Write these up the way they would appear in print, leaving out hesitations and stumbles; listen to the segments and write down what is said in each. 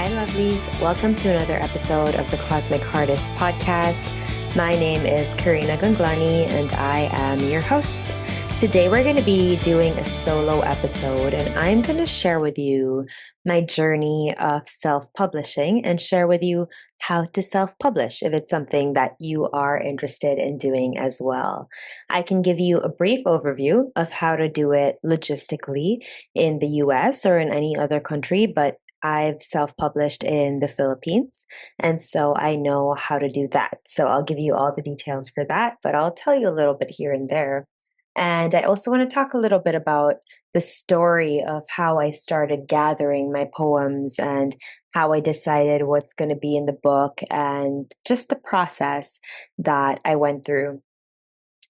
Hi, lovelies. Welcome to another episode of the Cosmic Heartist podcast. My name is Karina and I am your host. Today, we're going to be doing a solo episode, and I'm going to share with you my journey of self publishing and share with you how to self publish if it's something that you are interested in doing as well. I can give you a brief overview of how to do it logistically in the US or in any other country, but I've self published in the Philippines, and so I know how to do that. So I'll give you all the details for that, but I'll tell you a little bit here and there. And I also want to talk a little bit about the story of how I started gathering my poems and how I decided what's going to be in the book and just the process that I went through.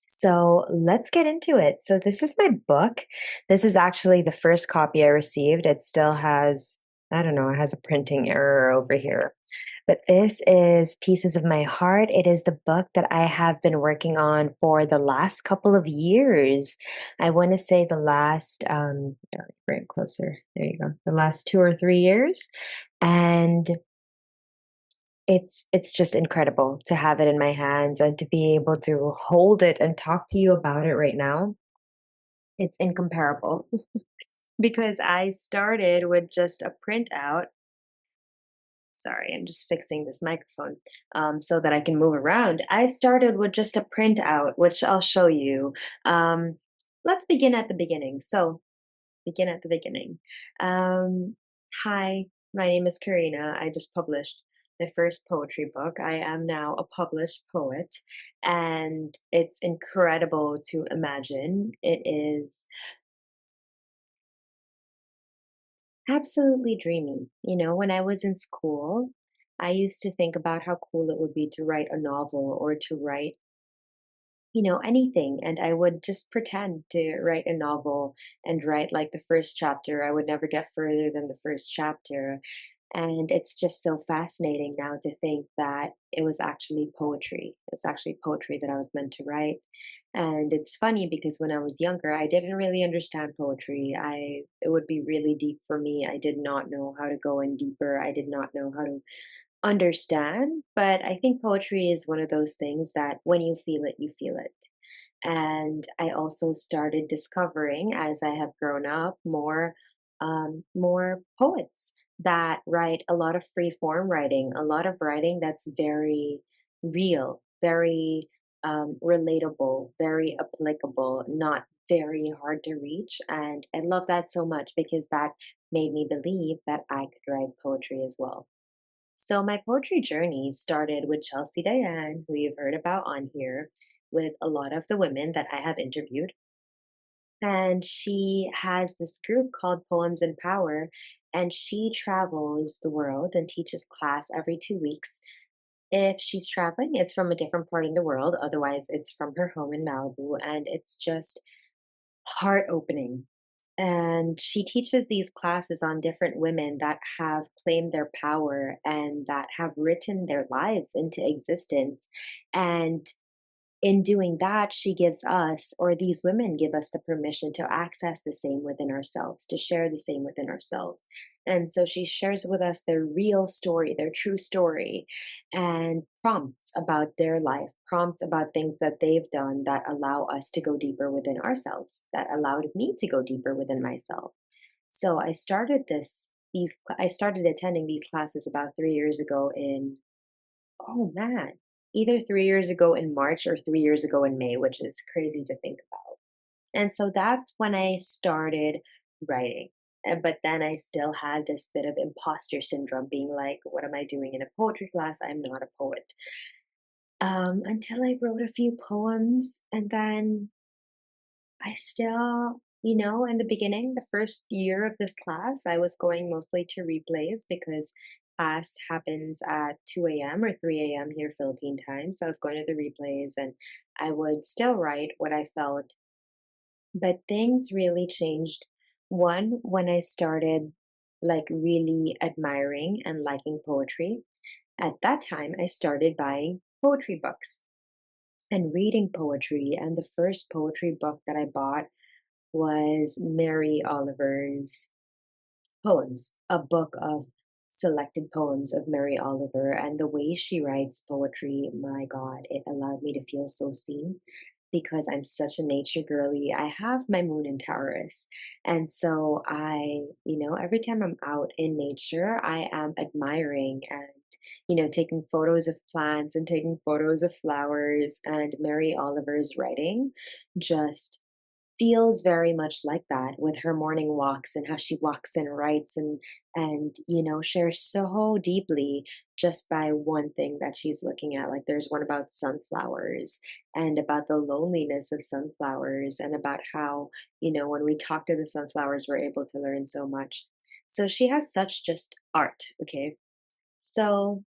So let's get into it. So, this is my book. This is actually the first copy I received. It still has, I don't know, it has a printing error over here. But this is Pieces of My Heart. It is the book that I have been working on for the last couple of years. I want to say the last, bring it closer. There you go. The last 2 or 3 years. And it's just incredible to have it in my hands and to be able to hold it and talk to you about it right now. It's incomparable because I started with just a printout. Sorry, I'm just fixing this microphone so that I can move around. I started with just a printout, which I'll show you. Let's begin at the beginning. So, begin at the beginning. Um, Hi, my name is Karina. I just published my first poetry book. I am now a published poet, and it's incredible to imagine. It is absolutely dreamy. When I was in school, I used to think about how cool it would be to write a novel or to write anything. And I would just pretend to write a novel and write like the first chapter. I would never get further than the first chapter. And it's just so fascinating now to think that it was actually poetry. It's actually poetry that I was meant to write. And it's funny because when I was younger, I didn't really understand poetry. It would be really deep for me. I did not know how to go in deeper. I did not know how to understand, but I think poetry is one of those things that when you feel it, you feel it. And I also started discovering as I have grown up more poets that write a lot of free form writing, a lot of writing that's very real, very relatable, very applicable, not very hard to reach. And I love that so much because that made me believe that I could write poetry as well. So my poetry journey started with Chelsea Diane, who you've heard about on here, with a lot of the women that I have interviewed. And she has this group called Poems in Power, and she travels the world and teaches class every 2 weeks. If she's traveling, it's from a different part in the world. Otherwise, it's from her home in Malibu, and it's just heart opening. And she teaches these classes on different women that have claimed their power and that have written their lives into existence. And in doing that, she gives us, or these women give us, the permission to access the same within ourselves, to share the same within ourselves. And so she shares with us their real story, their true story, and prompts about their life, prompts about things that they've done that allow us to go deeper within ourselves, that allowed me to go deeper within myself. So I started attending these classes about 3 years ago in Oh man, either 3 years ago in March or 3 years ago in May, which is crazy to think about. And so that's when I started writing. But then I still had this bit of imposter syndrome, being like, what am I doing in a poetry class? I'm not a poet. Until I wrote a few poems, and then I still, in the beginning, the first year of this class, I was going mostly to replays because class happens at 2 a.m. or 3 a.m. here, Philippine time. So I was going to the replays and I would still write what I felt. But things really changed. One, when I started like really admiring and liking poetry. At that time, I started buying poetry books and reading poetry. And the first poetry book that I bought was Mary Oliver's poems, a book of selected poems of Mary Oliver, and the way she writes poetry, my God, it allowed me to feel so seen because I'm such a nature girly. I have my moon in Taurus. And so every time I'm out in nature, I am admiring and, taking photos of plants and taking photos of flowers. And Mary Oliver's writing just feels very much like that with her morning walks and how she walks and writes and shares so deeply just by one thing that she's looking at. Like there's one about sunflowers and about the loneliness of sunflowers and about how when we talk to the sunflowers we're able to learn so much. So she has such just art. Okay, so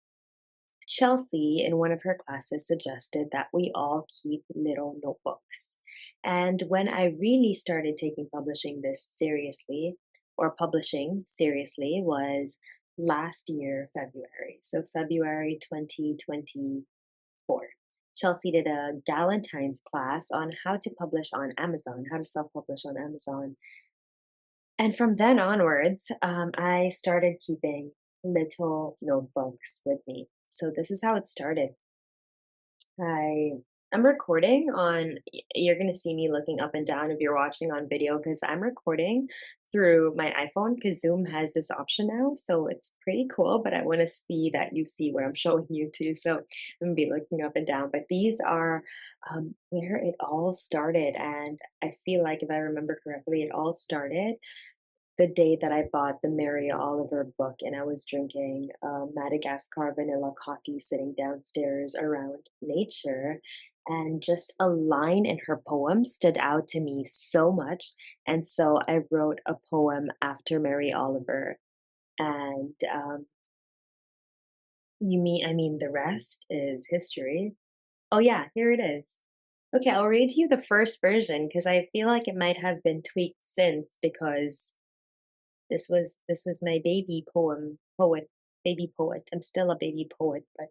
Chelsea, in one of her classes, suggested that we all keep little notebooks. And when I really started taking publishing this seriously, or publishing seriously, was last year, February. So, February 2024. Chelsea did a Galentine's class on how to publish on Amazon, how to self publish on Amazon. And from then onwards, I started keeping little notebooks with me. So this is how it started. I I'm recording on you're going to see me looking up and down if you're watching on video because I'm recording through my iPhone because Zoom has this option now. So it's pretty cool, but I want to see that you see what I'm showing you too. So I'm going to be looking up and down. But these are where it all started. And I feel like if I remember correctly, it all started the day that I bought the Mary Oliver book and I was drinking Madagascar vanilla coffee sitting downstairs around nature. And just a line in her poem stood out to me so much. And so I wrote a poem after Mary Oliver. And I mean, the rest is history. Oh, yeah, here it is. Okay, I'll read to you the first version because I feel like it might have been tweaked since because this was my baby baby poet. I'm still a baby poet, but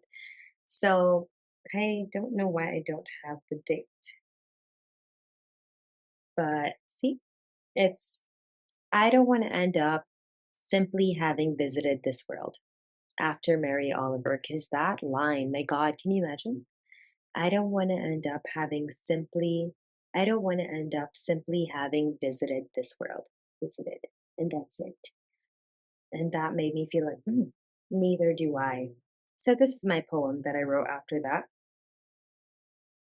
so I don't know why I don't have the date, but see, it's I don't want to end up simply having visited this world after Mary Oliver, because that line, my God, can you imagine? I don't want to end up having simply, I don't want to end up simply having visited this world, visited, and that's it. And that made me feel like, neither do I. So, this is my poem that I wrote after that.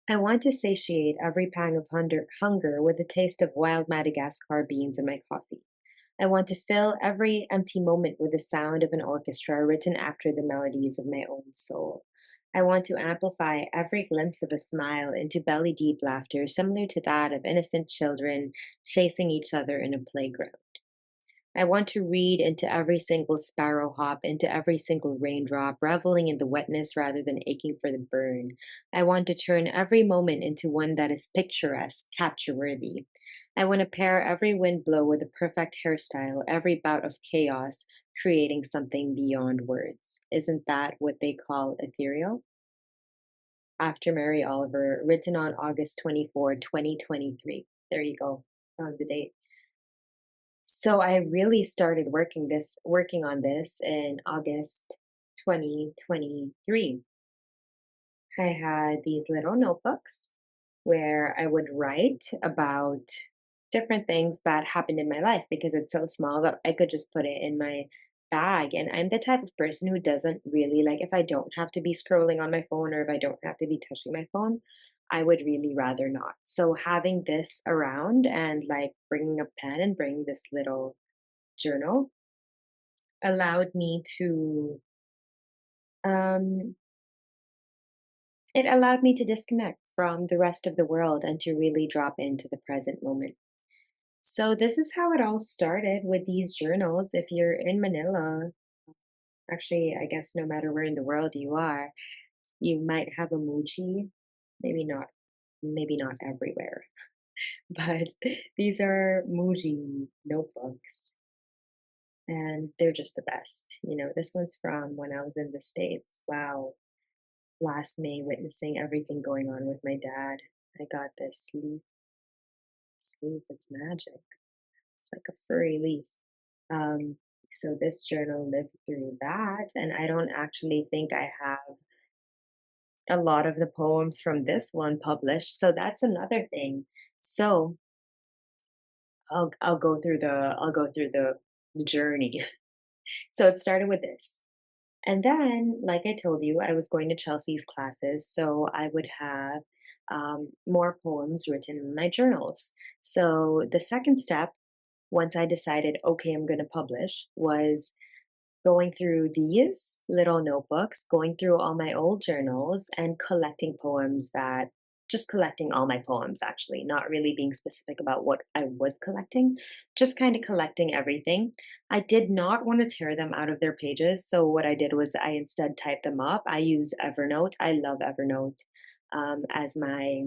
I want to satiate every pang of hunger with the taste of wild Madagascar beans in my coffee. I want to fill every empty moment with the sound of an orchestra written after the melodies of my own soul. I want to amplify every glimpse of a smile into belly deep laughter similar to that of innocent children chasing each other in a playground. I want to read into every single sparrow hop, into every single raindrop, reveling in the wetness rather than aching for the burn. I want to turn every moment into one that is picturesque, capture worthy. I want to pair every wind blow with a perfect hairstyle, every bout of chaos, creating something beyond words. Isn't that what they call ethereal? After Mary Oliver, written on August 24, 2023. There you go, on the date. So I really started working on this in August 2023. I had these little notebooks where I would write about different things that happened in my life because it's so small that I could just put it in my bag. And I'm the type of person who doesn't really like if I don't have to be scrolling on my phone or if I don't have to be touching my phone, I would really rather not. So having this around and like bringing a pen and bringing this little journal allowed me to um, it allowed me to disconnect from the rest of the world and to really drop into the present moment. So this is how it all started with these journals. If you're in Manila, actually, I guess no matter where in the world you are, you might have a Muji. Maybe not, maybe not everywhere, but these are Muji notebooks and they're just the best. This one's from when I was in the States. Wow. Last May, witnessing everything going on with my dad. I got this leaf. It's magic. It's like a furry leaf. Um, So this journal lived through that, and I don't actually think I have a lot of the poems from this one published. So that's another thing. So I'll go through the journey. So it started with this. And then, like I told you, I was going to Chelsea's classes, so I would have more poems written in my journals. So the second step, once I decided, okay, I'm going to publish, was going through these little notebooks, going through all my old journals and collecting poems that just collecting all my poems, actually, not really being specific about what I was collecting, just kind of collecting everything. I did not want to tear them out of their pages. So what I did was I instead typed them up. I use Evernote. I love Evernote as my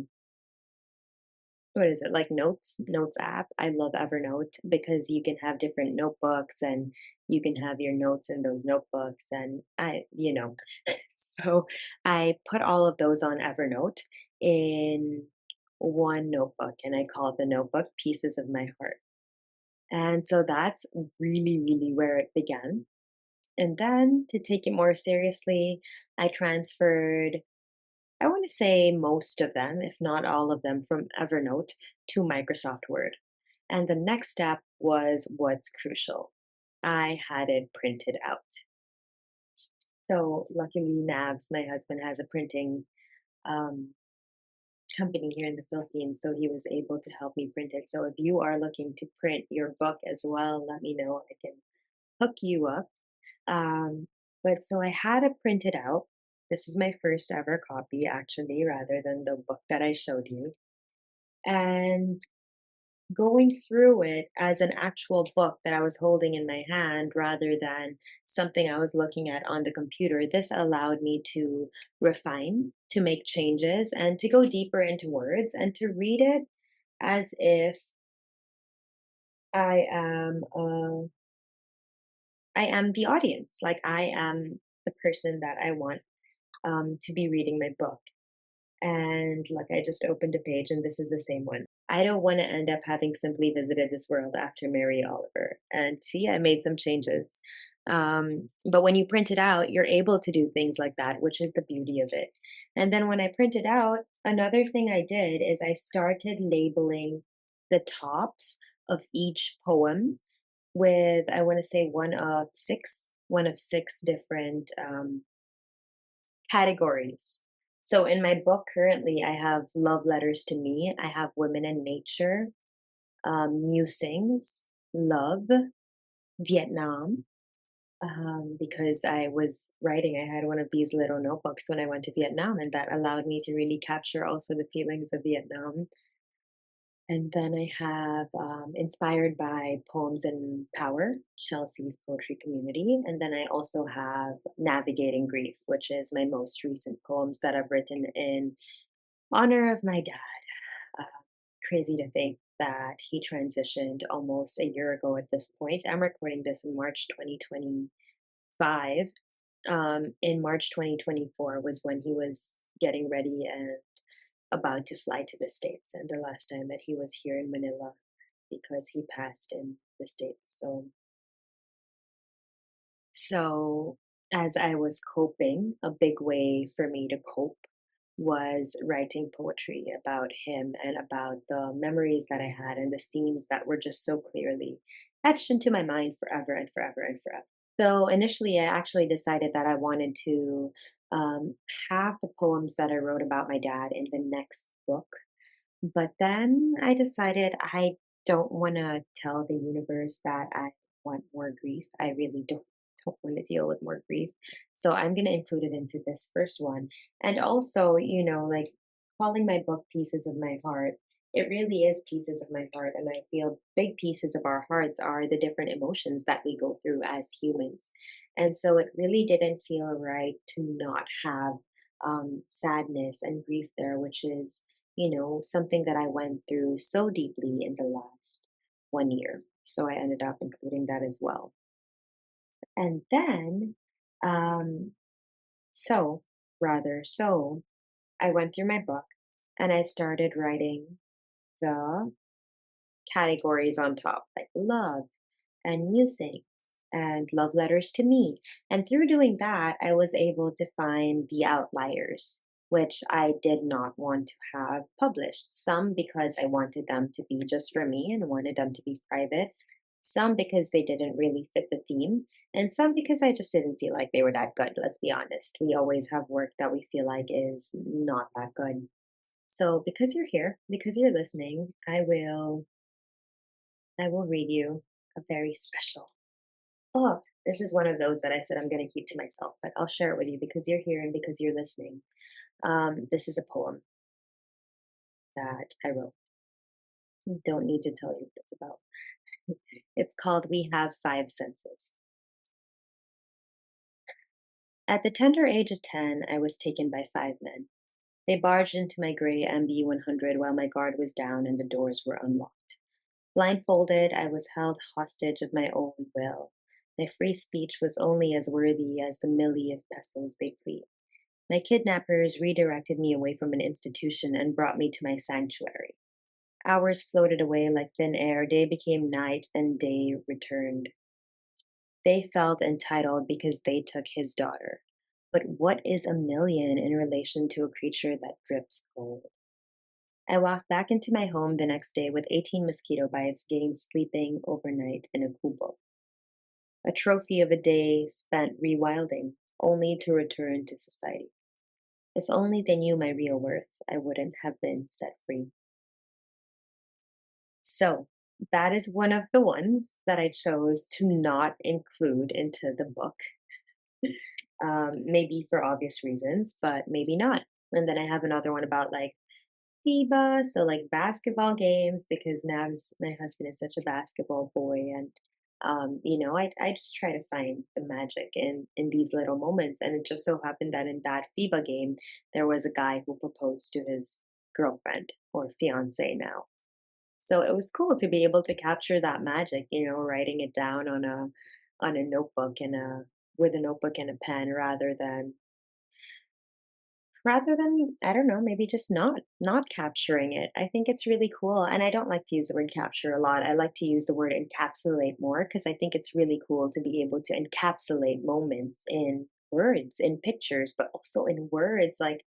what is it, like notes app. I love Evernote because you can have different notebooks and you can have your notes in those notebooks, and so I put all of those on Evernote in one notebook, and I call the notebook Pieces of My Heart. And so that's really where it began. And then to take it more seriously, I transferred, I want to say most of them, if not all of them, from Evernote to Microsoft Word. And the next step was what's crucial. I had it printed out. So luckily, Navs, my husband, has a printing um, company here in the Philippines, so he was able to help me print it. So if you are looking to print your book as well, let me know. I can hook you up. But so I had it printed out. This is my first ever copy, actually, rather than the book that I showed you. And going through it as an actual book that I was holding in my hand rather than something I was looking at on the computer, this allowed me to refine, to make changes, and to go deeper into words and to read it as if I am I am the audience, like I am the person that I want to be reading my book. And like I just opened a page and this is the same one. I don't want to end up having simply visited this world after Mary Oliver. And see, I made some changes. But when you print it out, you're able to do things like that, which is the beauty of it. And then when I printed out, another thing I did is I started labeling the tops of each poem with, I want to say, one of six different categories. So in my book currently, I have love letters to me, I have women and nature, musings, love, Vietnam. Because I was writing, I had one of these little notebooks when I went to Vietnam, and that allowed me to really capture also the feelings of Vietnam. And then I have Inspired by Poems and Power, Chelsea's poetry community. And then I also have Navigating Grief, which is my most recent poems that I've written in honor of my dad. Uh, Crazy to think that he transitioned almost a year ago at this point. I'm recording this in March 2025. In March 2024 was when he was getting ready and about to fly to the States, and the last time that he was here in Manila because he passed in the States. So as I was coping, a big way for me to cope was writing poetry about him and about the memories that I had and the scenes that were just so clearly etched into my mind forever and forever and forever. So initially, I actually decided that I wanted to um, have the poems that I wrote about my dad in the next book. But then I decided I don't want to tell the universe that I want more grief. I really don't want to deal with more grief. So I'm going to include it into this first one. And also, like calling my book Pieces of My Heart, it really is pieces of my heart. And I feel big pieces of our hearts are the different emotions that we go through as humans. And so it really didn't feel right to not have sadness and grief there, which is something that I went through so deeply in the last 1 year. So I ended up including that as well. And then, um, so so I went through my book and I started writing the categories on top, like love and musings Hearts and Love Letters to Me. And through doing that, I was able to find the outliers, which I did not want to have published. Some because I wanted them to be just for me and wanted them to be private. Some because they didn't really fit the theme, and some because I just didn't feel like they were that good. Let's be honest. We always have work that we feel like is not that good. So because you're here, because you're listening, I will read you a very special. Oh, this is one of those that I said I'm going to keep to myself, but I'll share it with you because you're here and because you're listening. This is a poem that I wrote. I don't need to tell you what it's about. It's called We Have Five Senses. At the tender age of 10, I was taken by five men. They barged into my gray MB 100 while my guard was down and the doors were unlocked. Blindfolded, I was held hostage of my own will. My free speech was only as worthy as the milli of pesos they plead. My kidnappers redirected me away from an institution and brought me to my sanctuary. Hours floated away like thin air, day became night, and day returned. They felt entitled because they took his daughter. But what is a million in relation to a creature that drips gold? I walked back into my home the next day with 18 mosquito bites gained sleeping overnight in a kubo, a trophy of a day spent rewilding, only to return to society. If only they knew my real worth, I wouldn't have been set free. So, that is one of the ones that I chose to not include into the book. Maybe for obvious reasons, but maybe not. And then I have another one about like FIBA, so like basketball games, because Nav's my husband is such a basketball boy, and I just try to find the magic in these little moments, and it just so happened that in that FIBA game, there was a guy who proposed to his girlfriend or fiance now. So it was cool to be able to capture that magic, writing it down on a notebook and a with a notebook and a pen rather than I don't know, maybe just not capturing it. I think it's really cool, and I don't like to use the word capture a lot. I like to use the word encapsulate more because I think it's really cool to be able to encapsulate moments in words, in pictures, but also in words, like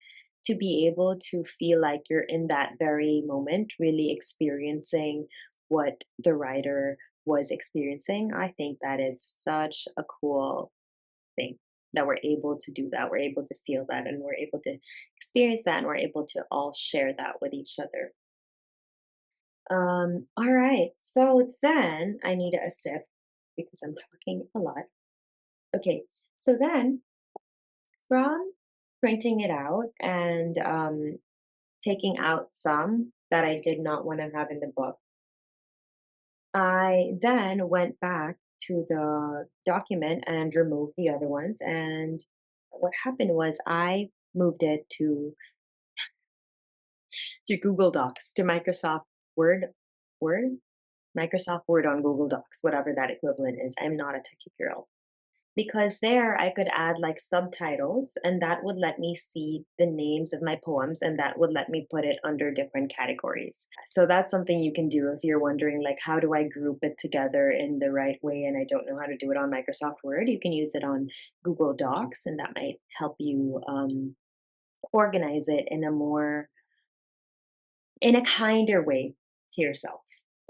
to be able to feel like you're in that very moment, really experiencing what the writer was experiencing. I think that is such a cool thing that we're able to do that. We're able to feel that and we're able to experience that and we're able to all share that with each other. All right. So then I need a sip because I'm talking a lot. Okay. So then from printing it out and taking out some that I did not want to have in the book, I then went back to the document and removed the other ones. And what happened was I moved it to Google Docs, to Microsoft Word, Microsoft Word on Google Docs, whatever that equivalent is. I'm not a techie girl. Because there I could add like subtitles and that would let me see the names of my poems and that would let me put it under different categories. So that's something you can do if you're wondering like how do I group it together in the right way and I don't know how to do it on Microsoft Word. You can use it on Google Docs and that might help you organize it in a kinder way to yourself.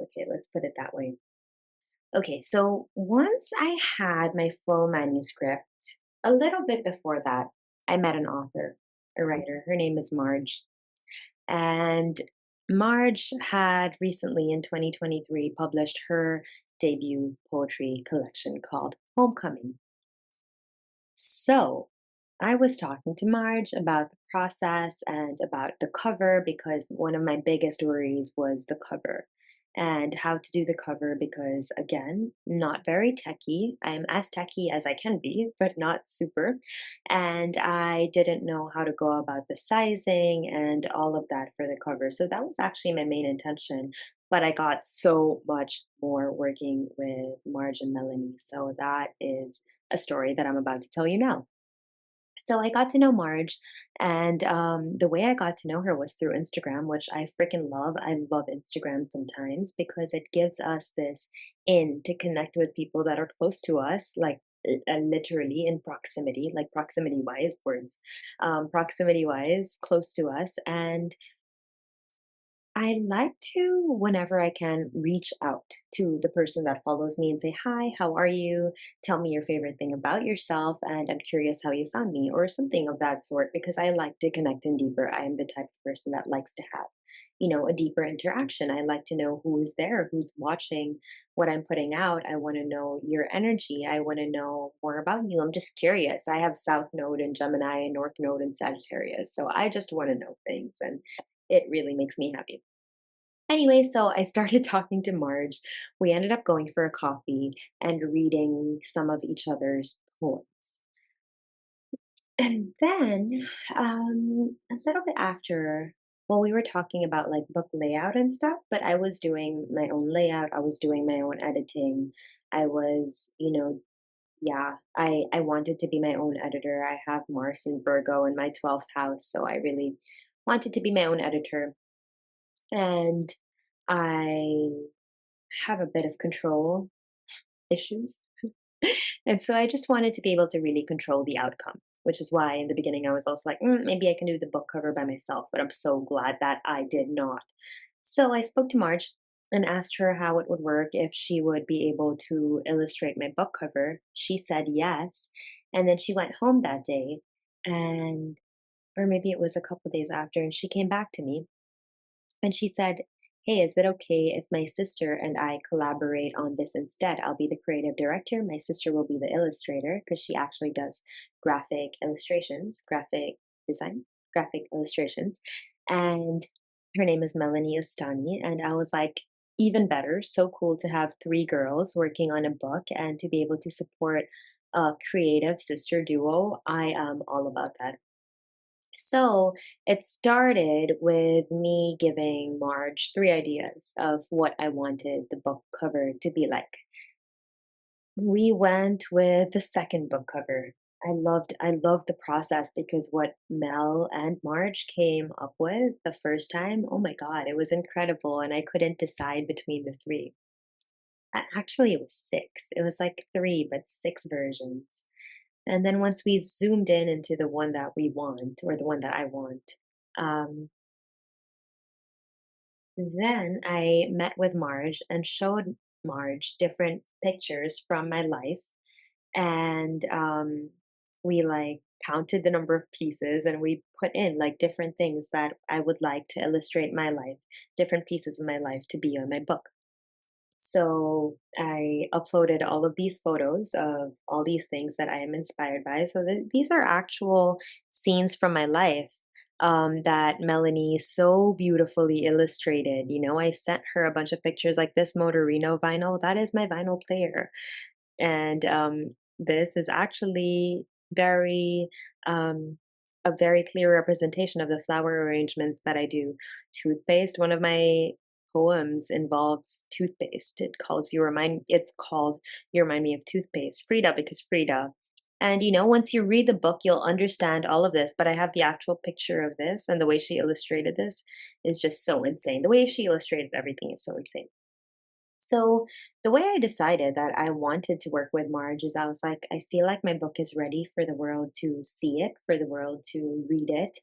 Okay, let's put it that way. Okay, so once I had my full manuscript, a little bit before that, I met an author, a writer. Her name is Marge. And Marge had recently in 2023 published her debut poetry collection called Homecoming. So I was talking to Marge about the process and about the cover because one of my biggest worries was the cover and how to do the cover because, again, not very techy. I'm as techy as I can be, but not super. And I didn't know how to go about the sizing and all of that for the cover. So that was actually my main intention. But I got so much more working with Marge and Melanie. So that is a story that I'm about to tell you now. So I got to know Marge, and the way I got to know her was through Instagram, which I freaking love. I love Instagram sometimes because it gives us this in to connect with people that are close to us, like literally in proximity, like proximity wise words, proximity wise, close to us. And I like to, whenever I can, reach out to the person that follows me and say, "Hi, how are you? Tell me your favorite thing about yourself, and I'm curious how you found me," or something of that sort, because I like to connect in deeper. I am the type of person that likes to have, a deeper interaction. I like to know who is there, who's watching what I'm putting out. I want to know your energy. I want to know more about you. I'm just curious. I have South Node in Gemini and North Node in Sagittarius, so I just want to know things, and it really makes me happy. Anyway, so I started talking to Marge. We ended up going for a coffee and reading some of each other's poems. And then, a little bit after, well, we were talking about like book layout and stuff, but I was doing my own layout. I was doing my own editing. I was, yeah, I wanted to be my own editor. I have Mars and Virgo in my 12th house, so I really wanted to be my own editor. And I have a bit of control issues. And so I just wanted to be able to really control the outcome, which is why in the beginning I was also like, maybe I can do the book cover by myself, but I'm so glad that I did not. So I spoke to Marge and asked her how it would work if she would be able to illustrate my book cover. She said yes. And then she went home that day and, or maybe it was a couple days after, and she came back to me and she said, "Hey, is it okay if my sister and I collaborate on this instead? I'll be the creative director. My sister will be the illustrator because she actually does graphic illustrations, graphic design, graphic illustrations." And her name is Melanie Ostani. And I was like, even better. So cool to have three girls working on a book and to be able to support a creative sister duo. I am all about that. So it started with me giving Marge three ideas of what I wanted the book cover to be like. We went with the second book cover. I loved the process because what Mel and Marge came up with the first time, oh my God, it was incredible. And I couldn't decide between the three. Actually, it was six. It was like three, but six versions. And then once we zoomed in into the one that we want, or the one that I want, um, then I met with Marge and showed Marge different pictures from my life. And we like counted the number of pieces and we put in like different things that I would like to illustrate my life, different pieces of my life to be on my book. So I uploaded all of these photos of all these things that I am inspired by. So these are actual scenes from my life that Melanie so beautifully illustrated. I sent her a bunch of pictures like this Motorino vinyl. That is my vinyl player. And this is actually very a very clear representation of the flower arrangements that I do. Toothpaste, one of my poems involves toothpaste. It's called You Remind Me of Toothpaste. Frida, because Frida. And once you read the book, you'll understand all of this. But I have the actual picture of this, and the way she illustrated this is just so insane. The way she illustrated everything is so insane. So the way I decided that I wanted to work with Marge is I was like, I feel like my book is ready for the world to see it, for the world to read it.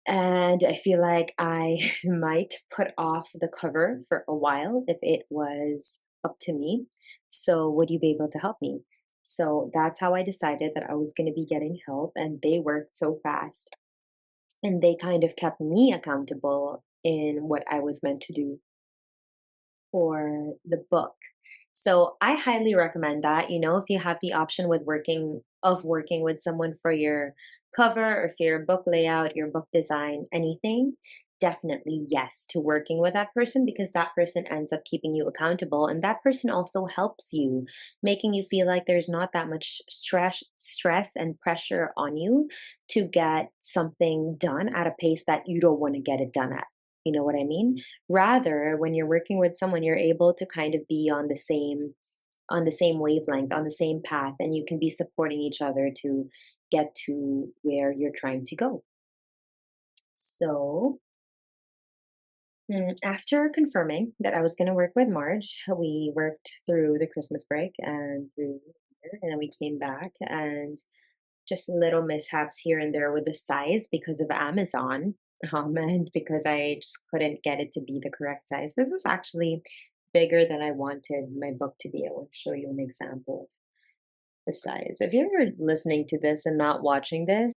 And I feel like I might put off the cover for a while if it was up to me. So would you be able to help me? So that's how I decided that I was going to be getting help. And they worked so fast. And they kind of kept me accountable in what I was meant to do for the book. So I highly recommend that, if you have the option working with someone for your cover or for your book layout, your book design, anything, definitely yes to working with that person because that person ends up keeping you accountable and that person also helps you, making you feel like there's not that much stress and pressure on you to get something done at a pace that you don't want to get it done at. You know what I mean? Rather, when you're working with someone, you're able to kind of be on the same wavelength, on the same path, and you can be supporting each other to, get to where you're trying to go. So, after confirming that I was going to work with Marge, we worked through the Christmas break and through New Year, and then we came back and just little mishaps here and there with the size because of Amazon, and because I just couldn't get it to be the correct size. This is actually bigger than I wanted my book to be. I will show you an example of the size. If you're ever listening to this and not watching this,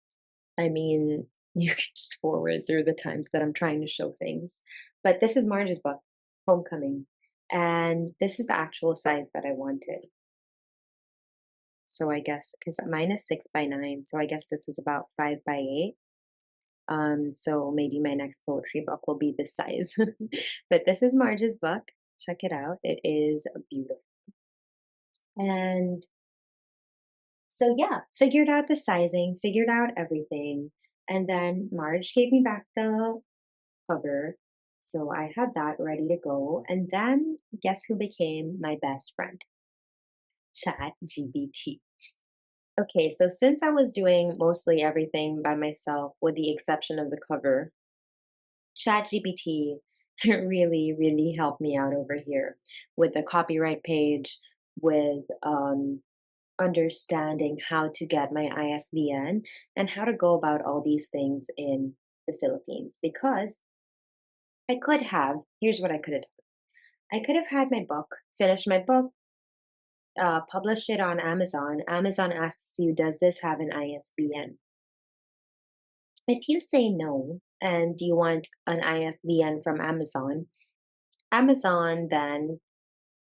I mean, you can just forward through the times that I'm trying to show things. But this is Marge's book, Homecoming. And this is the actual size that I wanted. So I guess because mine is 6 by 9, so I guess this is about 5 by 8. So maybe my next poetry book will be this size. But this is Marge's book. Check it out. It is beautiful. And so yeah, figured out the sizing, figured out everything. And then Marge gave me back the cover. So I had that ready to go. And then guess who became my best friend? Chat GBT. Okay, so since I was doing mostly everything by myself, with the exception of the cover, ChatGPT really, really helped me out over here with the copyright page, with understanding how to get my ISBN and how to go about all these things in the Philippines. Because I could have, here's what I could have done. I could have had my book, finished my book, published it on Amazon. Amazon asks you, does this have an ISBN? If you say no and you want an ISBN from Amazon, Amazon then,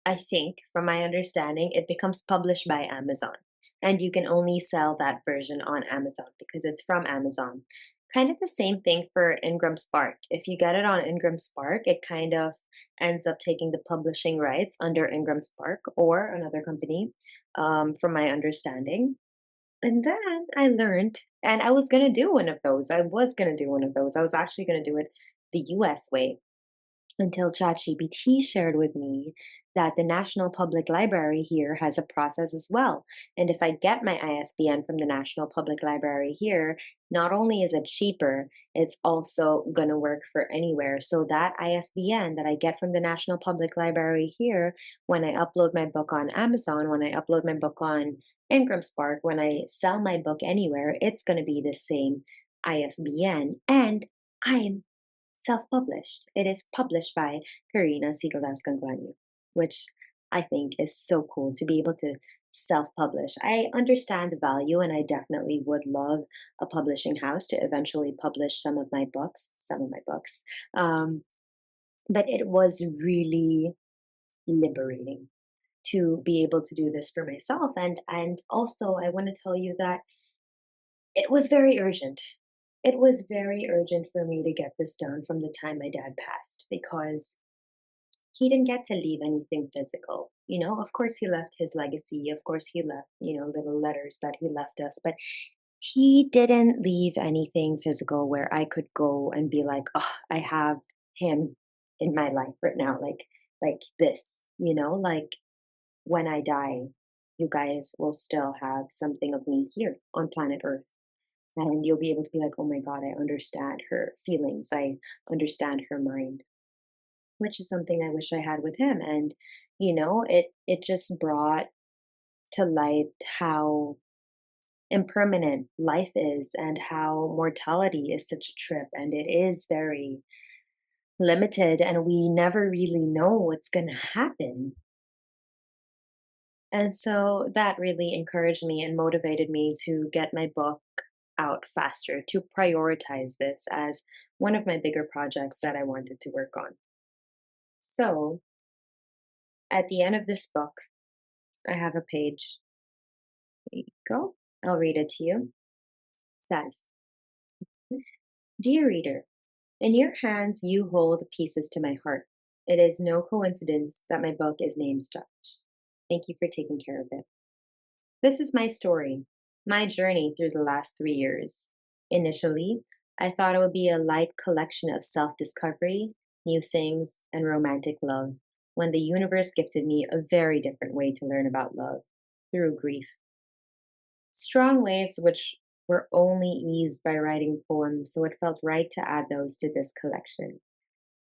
I think, from my understanding, it becomes published by Amazon. And you can only sell that version on Amazon because it's from Amazon. Kind of the same thing for Ingram Spark. If you get it on Ingram Spark, it kind of ends up taking the publishing rights under Ingram Spark or another company, from my understanding. And then I learned, and I was going to do one of those. I was going to do one of those. I was actually going to do it the US way until ChatGPT shared with me that the National Public Library here has a process as well. And if I get my ISBN from the National Public Library here, not only is it cheaper, it's also going to work for anywhere. So that ISBN that I get from the National Public Library here, when I upload my book on Amazon, when I upload my book on Ingram Spark, when I sell my book anywhere, it's going to be the same ISBN. And I'm self-published. It is published by Karina, which I think is so cool to be able to self-publish. I understand the value, and I definitely would love a publishing house to eventually publish some of my books. But it was really liberating to be able to do this for myself. And also I want to tell you that it was very urgent. It was very urgent for me to get this done from the time my dad passed, because he didn't get to leave anything physical. Of course, he left his legacy. Of course, he left, little letters that he left us, but he didn't leave anything physical where I could go and be like, oh, I have him in my life right now. Like this, like when I die, you guys will still have something of me here on planet Earth. And you'll be able to be like, oh my God, I understand her feelings. I understand her mind, which is something I wish I had with him. And, it just brought to light how impermanent life is and how mortality is such a trip. And it is very limited, and we never really know what's going to happen. And so that really encouraged me and motivated me to get my book out faster, to prioritize this as one of my bigger projects that I wanted to work on. So at the end of this book, I have a page. There you go. I'll read it to you. It says, Dear reader, in your hands you hold the pieces to my heart. It is no coincidence that my book is named such. Thank you for taking care of it. This is my story, my journey through the last 3 years. Initially, I thought it would be a light collection of self discovery, musings, and romantic love, when the universe gifted me a very different way to learn about love, through grief. Strong waves which were only eased by writing poems, so it felt right to add those to this collection.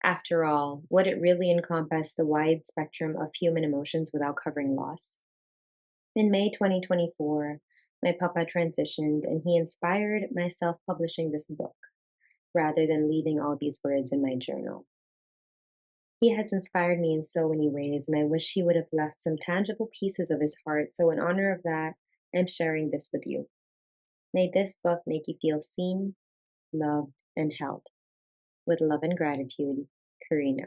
After all, would it really encompass the wide spectrum of human emotions without covering loss? In May 2024, my papa transitioned and he inspired my self publishing this book rather than leaving all these words in my journal. He has inspired me in so many ways, and I wish he would have left some tangible pieces of his heart. So, in honor of that, I'm sharing this with you. May this book make you feel seen, loved, and held. With love and gratitude, Karina.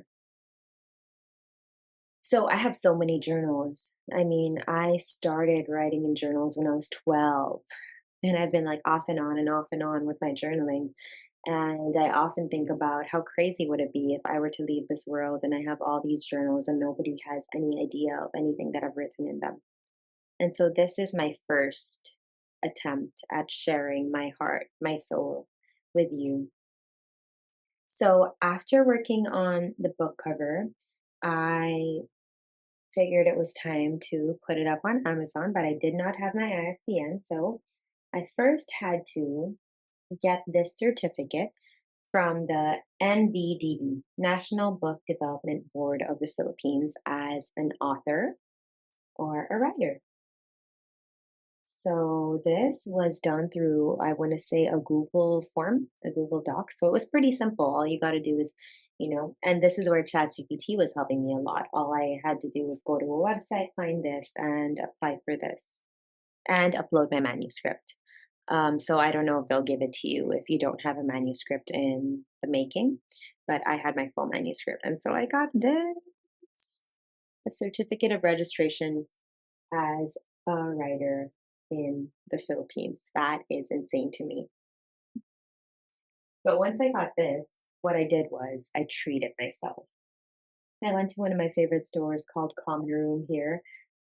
So I have so many journals. I mean, I started writing in journals when I was 12, and I've been like off and on and off and on with my journaling. And I often think about how crazy would it be if I were to leave this world and I have all these journals and nobody has any idea of anything that I've written in them. And so this is my first attempt at sharing my heart, my soul with you. So after working on the book cover, I figured it was time to put it up on Amazon, but I did not have my ISBN. So I first had to get this certificate from the NBDB, National Book Development Board of the Philippines, as an author or a writer. So this was done through, I want to say, a Google form, a Google Doc. So it was pretty simple. All you got to do is, and this is where ChatGPT was helping me a lot. All I had to do was go to a website, find this, and apply for this, and upload my manuscript. So I don't know if they'll give it to you if you don't have a manuscript in the making, but I had my full manuscript, and so I got this, a certificate of registration as a writer in the Philippines. That is insane to me. But once I got this, what I did was I treated myself. I went to one of my favorite stores called Common Room here,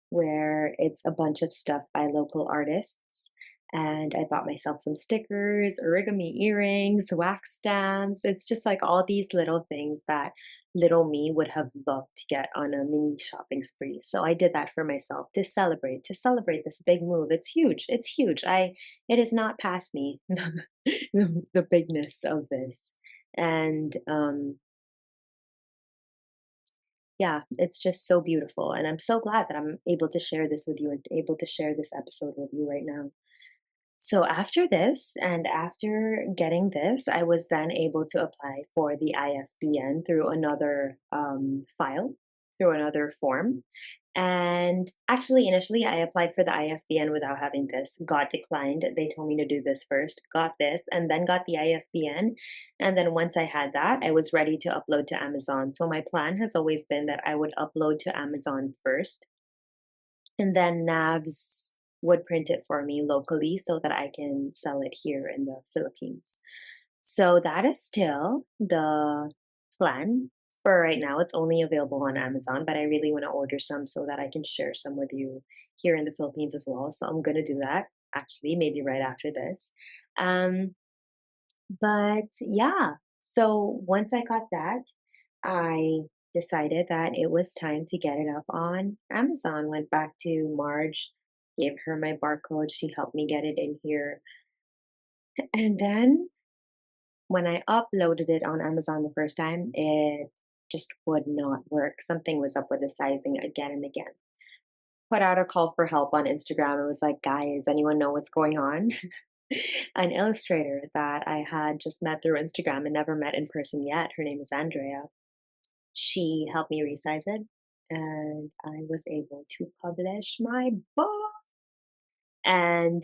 where it's a bunch of stuff by local artists. And I bought myself some stickers, origami earrings, wax stamps. It's just like all these little things that little me would have loved to get on a mini shopping spree. So I did that for myself to celebrate this big move. It's huge. It's huge. It is not past me, the bigness of this. And yeah, it's just so beautiful. And I'm so glad that I'm able to share this with you and able to share this episode with you right now. So after this, and after getting this, I was then able to apply for the ISBN through another file, through another form. And actually, initially, I applied for the ISBN without having this, got declined. They told me to do this first, got this, and then got the ISBN. And then once I had that, I was ready to upload to Amazon. So my plan has always been that I would upload to Amazon first, and then Navs would print it for me locally so that I can sell it here in the Philippines. So that is still the plan for right now. It's only available on Amazon, but I really want to order some so that I can share some with you here in the Philippines as well. So I'm going to do that actually, maybe right after this. Um, but yeah, so once I got that, I decided that it was time to get it up on Amazon. Went back to Marge, gave her my barcode. She helped me get it in here. And then when I uploaded it on Amazon the first time, it just would not work. Something was up with the sizing again and again. Put out a call for help on Instagram. It was like, guys, anyone know what's going on? An illustrator that I had just met through Instagram and never met in person yet. Her name is Andrea. She helped me resize it, and I was able to publish my book. And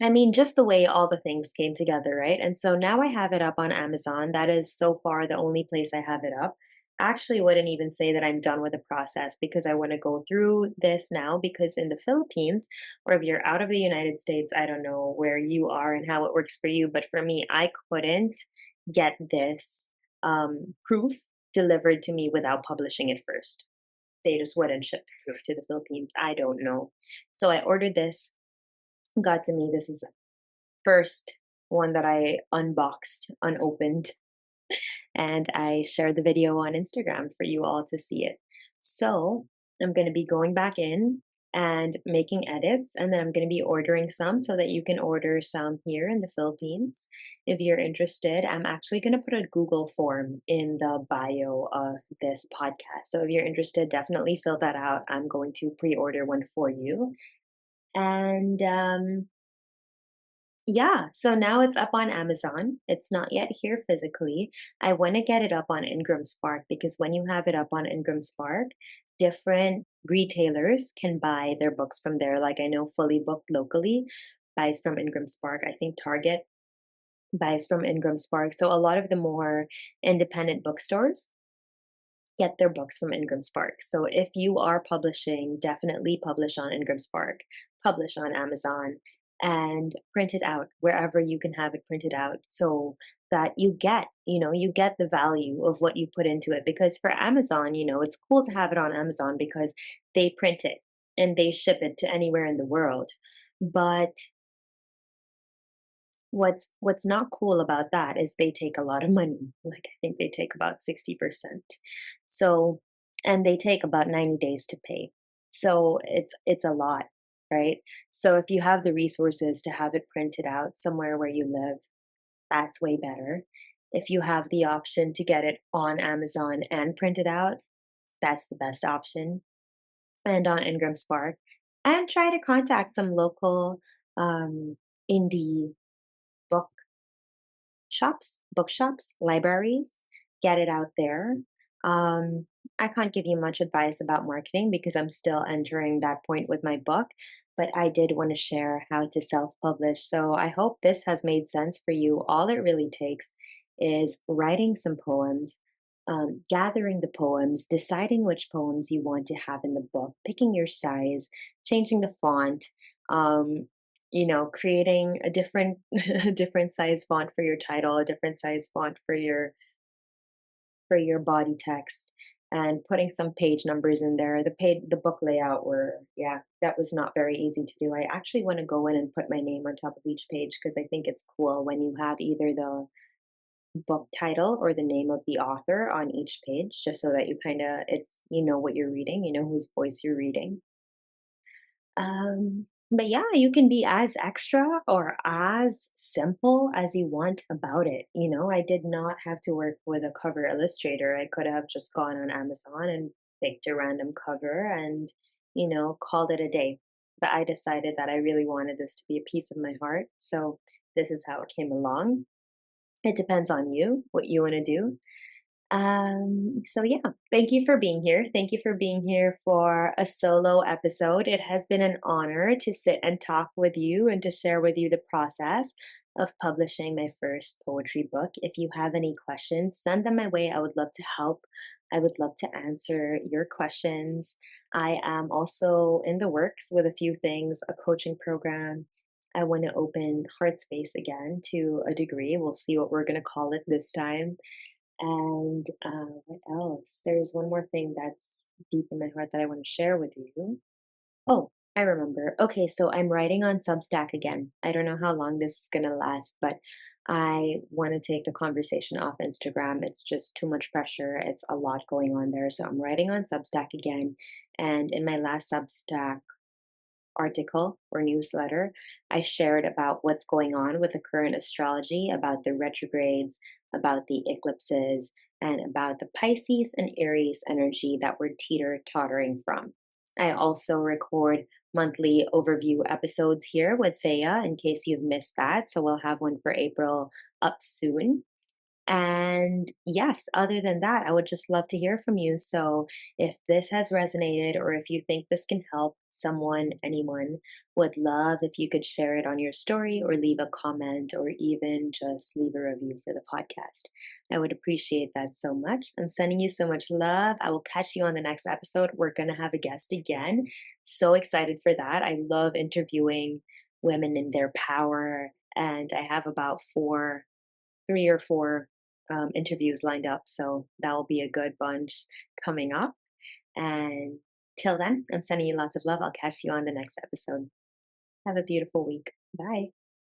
I mean, just the way all the things came together, right? And so now I have it up on Amazon. That is so far the only place I have it up. Actually, wouldn't even say that I'm done with the process because I want to go through this now. Because in the Philippines, or if you're out of the United States, I don't know where you are and how it works for you, but for me, I couldn't get this proof delivered to me without publishing it first. They just wouldn't ship the proof to the Philippines. I don't know. So I ordered this, got to me. This is first one that I unboxed, unopened, and I shared the video on Instagram for you all to see it. So I'm going to be going back in and making edits. And then I'm going to be ordering some so that you can order some here in the Philippines. If you're interested, I'm actually going to put a Google form in the bio of this podcast. So if you're interested, definitely fill that out. I'm going to pre order one for you. And yeah, so now it's up on Amazon. It's not yet here physically. I want to get it up on Ingram Spark because when you have it up on Ingram Spark, different retailers can buy their books from there. Like I know Fully Booked locally buys from Ingram Spark. I think Target buys from Ingram Spark. So a lot of the more independent bookstores get their books from Ingram Spark. So if you are publishing, definitely publish on Ingram Spark, publish on Amazon, and print it out wherever you can have it printed out so that you get the value of what you put into it. Because for Amazon, it's cool to have it on Amazon because they print it and they ship it to anywhere in the world. But what's not cool about that is they take a lot of money. Like I think they take about 60%. So and they take about 90 days to pay. So it's a lot, right? So if you have the resources to have it printed out somewhere where you live, that's way better. If you have the option to get it on Amazon and print it out, that's the best option. And on Ingram Spark. And try to contact some local indie book bookshops, libraries, get it out there. Um, I can't give you much advice about marketing because I'm still entering that point with my book, but I did want to share how to self publish. So I hope this has made sense for you. All it really takes is writing some poems, gathering the poems, deciding which poems you want to have in the book, picking your size, changing the font, um, creating a different a different size font for your title, a different size font for your body text, and putting some page numbers in there. The book layout were yeah, that was not very easy to do. I actually want to go in and put my name on top of each page because I think it's cool when you have either the book title or the name of the author on each page, just so that you know what you're reading, you know whose voice you're reading. But yeah, you can be as extra or as simple as you want about it. I did not have to work with a cover illustrator. I could have just gone on Amazon and picked a random cover and, called it a day. But I decided that I really wanted this to be a piece of my heart. So this is how it came along. It depends on you, what you want to do. So yeah, thank you for being here. Thank you for being here for a solo episode. It has been an honor to sit and talk with you and to share with you the process of publishing my first poetry book. If you have any questions, send them my way. I would love to help. I would love to answer your questions. I am also in the works with a few things, a coaching program. I want to open Heart Space again to a degree. We'll see what we're going to call it this time. And what else? There's one more thing that's deep in my heart that I want to share with you. Oh, I remember. Okay, so I'm writing on Substack again. I don't know how long this is going to last, but I want to take the conversation off Instagram. It's just too much pressure. It's a lot going on there. So I'm writing on Substack again. And in my last Substack article or newsletter, I shared about what's going on with the current astrology, about the retrogrades, about the eclipses, and about the Pisces and Aries energy that we're teeter tottering from. I also record monthly overview episodes here with Thea in case you've missed that. So we'll have one for April up soon. And yes, other than that, I would just love to hear from you. So if this has resonated or if you think this can help someone, anyone, would love if you could share it on your story or leave a comment or even just leave a review for the podcast. I would appreciate that so much. I'm sending you so much love. I will catch you on the next episode. We're going to have a guest again. So excited for that. I love interviewing women in their power. And I have about 3 or 4 interviews lined up. So that will be a good bunch coming up. And till then, I'm sending you lots of love. I'll catch you on the next episode. Have a beautiful week. Bye.